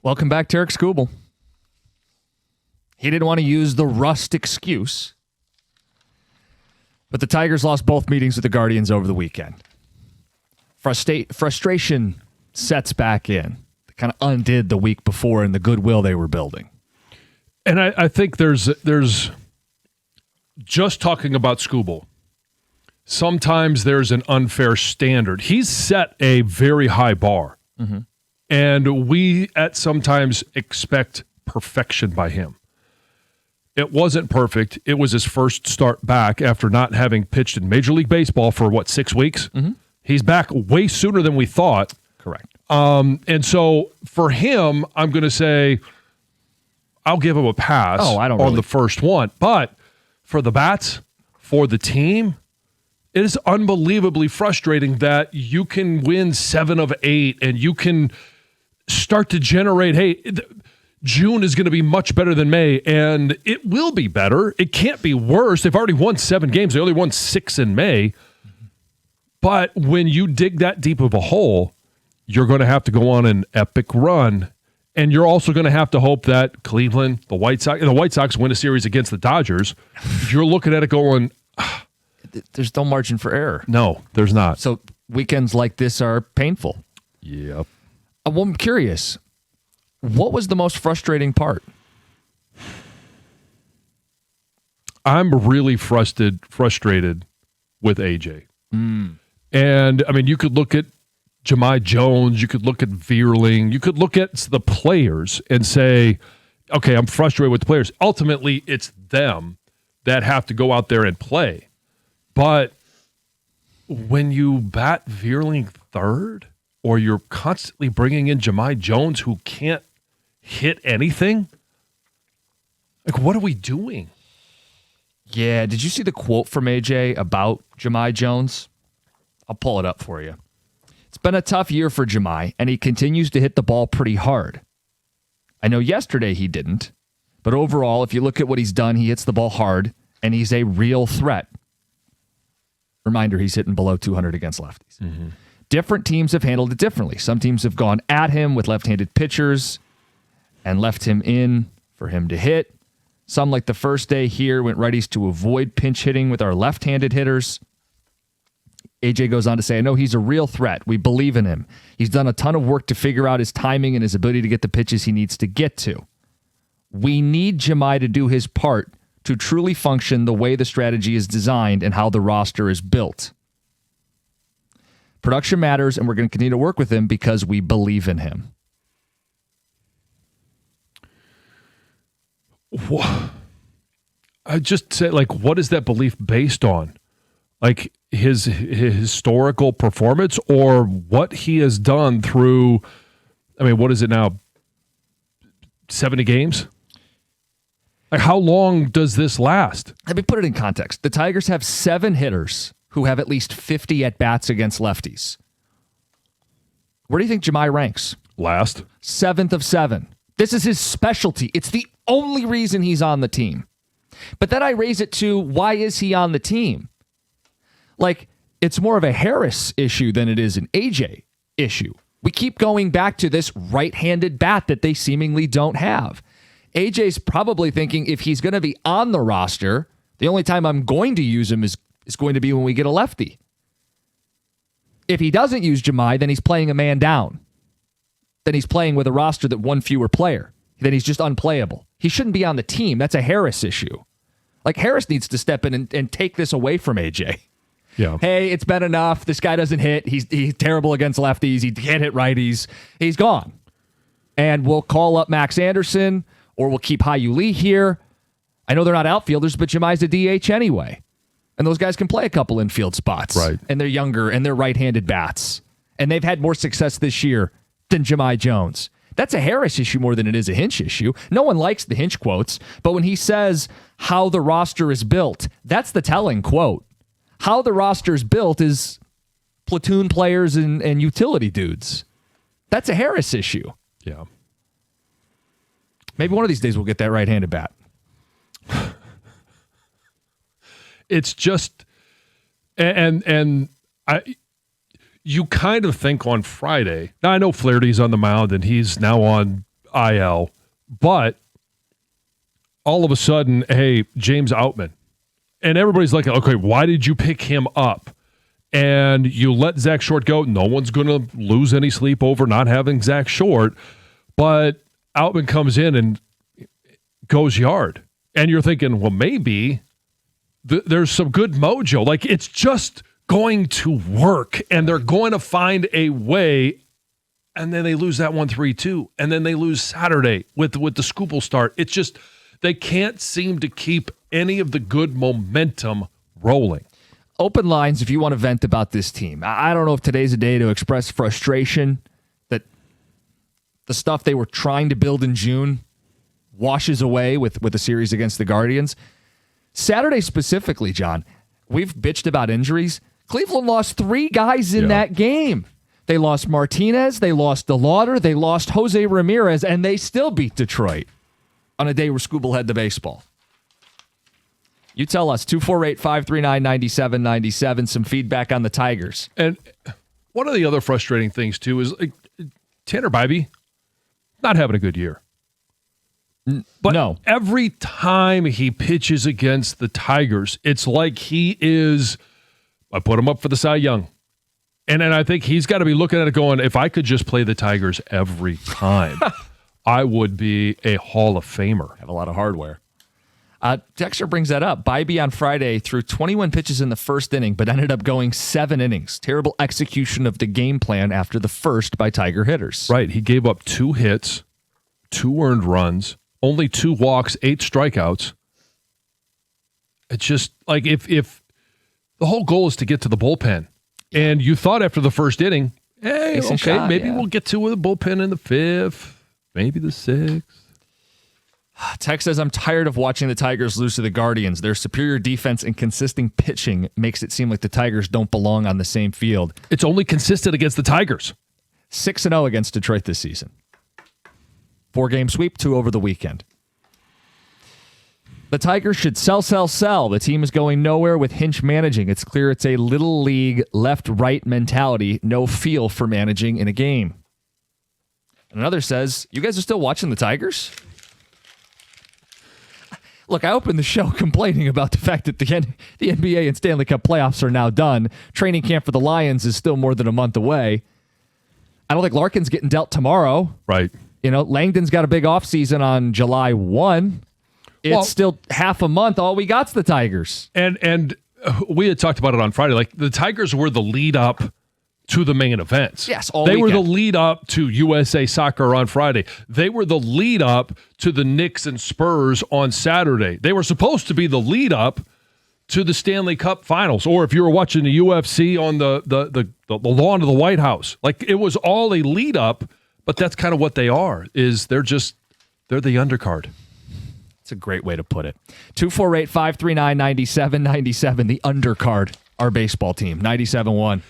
Welcome back, Tarek Skubal. He didn't want to use the rust excuse, but the Tigers lost both meetings with the Guardians over the weekend. Frustration sets back in. They kind of undid the week before in the goodwill they were building. And I think there's just talking about Skubal, sometimes there's an unfair standard. He's set a very high bar, and we at sometimes expect perfection by him. It wasn't perfect. It was his first start back after not having pitched in Major League Baseball for, 6 weeks? He's back way sooner than we thought. Correct. And so for him, I'm going to say I'll give him a pass on the first one. But for the bats, for the team, it is unbelievably frustrating that you can win 7 of 8 and you can start to generate, hey, June is going to be much better than May, and it will be better. It can't be worse. They've already won 7 games. They only won 6 in May. But when you dig that deep of a hole, you're going to have to go on an epic run, and you're also going to have to hope that Cleveland, the White Sox win a series against the Dodgers. You're looking at it going, there's no margin for error. No, there's not. So weekends like this are painful. Yep. Well, I'm curious. What was the most frustrating part? I'm really frustrated with AJ. And, I mean, you could look at Jahmai Jones, you could look at Veerling, you could look at the players and say, okay, I'm frustrated with the players. Ultimately, it's them that have to go out there and play. But when you bat Veerling third, or you're constantly bringing in Jahmai Jones who can't hit anything, like, what are we doing? Yeah, did you see the quote from AJ about Jahmai Jones? I'll pull it up for you. It's been a tough year for Jahmai, and he continues to hit the ball pretty hard. I know yesterday he didn't, but overall, if you look at what he's done, he hits the ball hard, and he's a real threat. Reminder, he's hitting below 200 against lefties. Different teams have handled it differently. Some teams have gone at him with left-handed pitchers and left him in for him to hit. Some, like the first day here, went righties to avoid pinch hitting with our left-handed hitters. AJ goes on to say, I know he's a real threat. We believe in him. He's done a ton of work to figure out his timing and his ability to get the pitches he needs to get to. We need Jahmai to do his part to truly function the way the strategy is designed and how the roster is built. Production matters, and we're going to continue to work with him because we believe in him. I just say, like, what is that belief based on? Like his historical performance, or what he has done through, I mean, what is it now? 70 games? Like, how long does this last? Let me put it in context. The Tigers have 7 hitters who have at least 50 at-bats against lefties. Where do you think Jahmai ranks? Last. 7th of 7. This is his specialty. It's the only reason he's on the team. But then I raise it to, why is he on the team? Like, it's more of a Harris issue than it is an AJ issue. We keep going back to this right-handed bat that they seemingly don't have. AJ's probably thinking, if he's going to be on the roster, the only time I'm going to use him is going to be when we get a lefty. If he doesn't use Jahmai, then he's playing a man down. Then he's playing with a roster that one fewer player. Then he's just unplayable. He shouldn't be on the team. That's a Harris issue. Like, Harris needs to step in and take this away from AJ. Yeah. Hey, it's been enough. This guy doesn't hit. He's terrible against lefties. He can't hit righties. He's gone. And we'll call up Max Anderson, or we'll keep Hyu Lee here. I know they're not outfielders, but Jahmai's a DH anyway. And those guys can play a couple infield spots. Right. And they're younger, and they're right-handed bats. And they've had more success this year than Jahmai Jones. That's a Harris issue more than it is a Hinch issue. No one likes the Hinch quotes, but when he says how the roster is built, that's the telling quote. How the roster is built is platoon players and utility dudes. That's a Harris issue. Yeah. Maybe one of these days we'll get that right-handed bat. It's just, and you kind of think on Friday. Now, I know Flaherty's on the mound, and he's now on IL, but all of a sudden, hey, James Outman. And everybody's like, okay, why did you pick him up? And you let Zach Short go. No one's going to lose any sleep over not having Zach Short. But Outman comes in and goes yard. And you're thinking, well, maybe there's some good mojo. Like, it's just going to work. And they're going to find a way. And then they lose that 1-3-2. And then they lose Saturday with the Scoopel start. It's just they can't seem to keep any of the good momentum rolling. Open lines if you want to vent about this team. I don't know if today's a day to express frustration that the stuff they were trying to build in June washes away with a series against the Guardians. Saturday specifically, John, we've bitched about injuries. Cleveland lost 3 guys in that game. They lost Martinez, they lost DeLauder, they lost Jose Ramirez, and they still beat Detroit on a day where Scooble had the baseball. You tell us, 248-539-9797, some feedback on the Tigers. And one of the other frustrating things, too, is Tanner Bybee not having a good year. But no. Every time he pitches against the Tigers, it's like he is, I put him up for the Cy Young. And I think he's got to be looking at it going, if I could just play the Tigers every time, I would be a Hall of Famer. Have a lot of hardware. Texter brings that up. Bybee on Friday threw 21 pitches in the first inning, but ended up going 7 innings. Terrible execution of the game plan after the first by Tiger hitters. Right. He gave up 2 hits, 2 earned runs, only 2 walks, 8 strikeouts. It's just like if the whole goal is to get to the bullpen, and you thought after the first inning, hey, okay, shot, maybe we'll get to the bullpen in the 5th, maybe the 6th. Tex says, I'm tired of watching the Tigers lose to the Guardians. Their superior defense and consistent pitching makes it seem like the Tigers don't belong on the same field. It's only consistent against the Tigers. 6-0 against Detroit this season. 4-game sweep, 2 over the weekend. The Tigers should sell. The team is going nowhere with Hinch managing. It's clear it's a little league left-right mentality, no feel for managing in a game. And another says, you guys are still watching the Tigers? Look, I opened the show complaining about the fact that the NBA and Stanley Cup playoffs are now done. Training camp for the Lions is still more than a month away. I don't think Larkin's getting dealt tomorrow. Right. You know, Langdon's got a big offseason on July 1. It's still half a month. All we got's the Tigers. And we had talked about it on Friday. Like, the Tigers were the lead up to the main events. Yes, all They weekend. were the lead up to USA Soccer on Friday. They were the lead up to the Knicks and Spurs on Saturday. They were supposed to be the lead up to the Stanley Cup Finals, or if you were watching the UFC on the lawn of the White House. Like, it was all a lead up, but that's kind of what they are. They're the undercard. It's a great way to put it. 248-539-9797, the undercard, our baseball team, 97-1.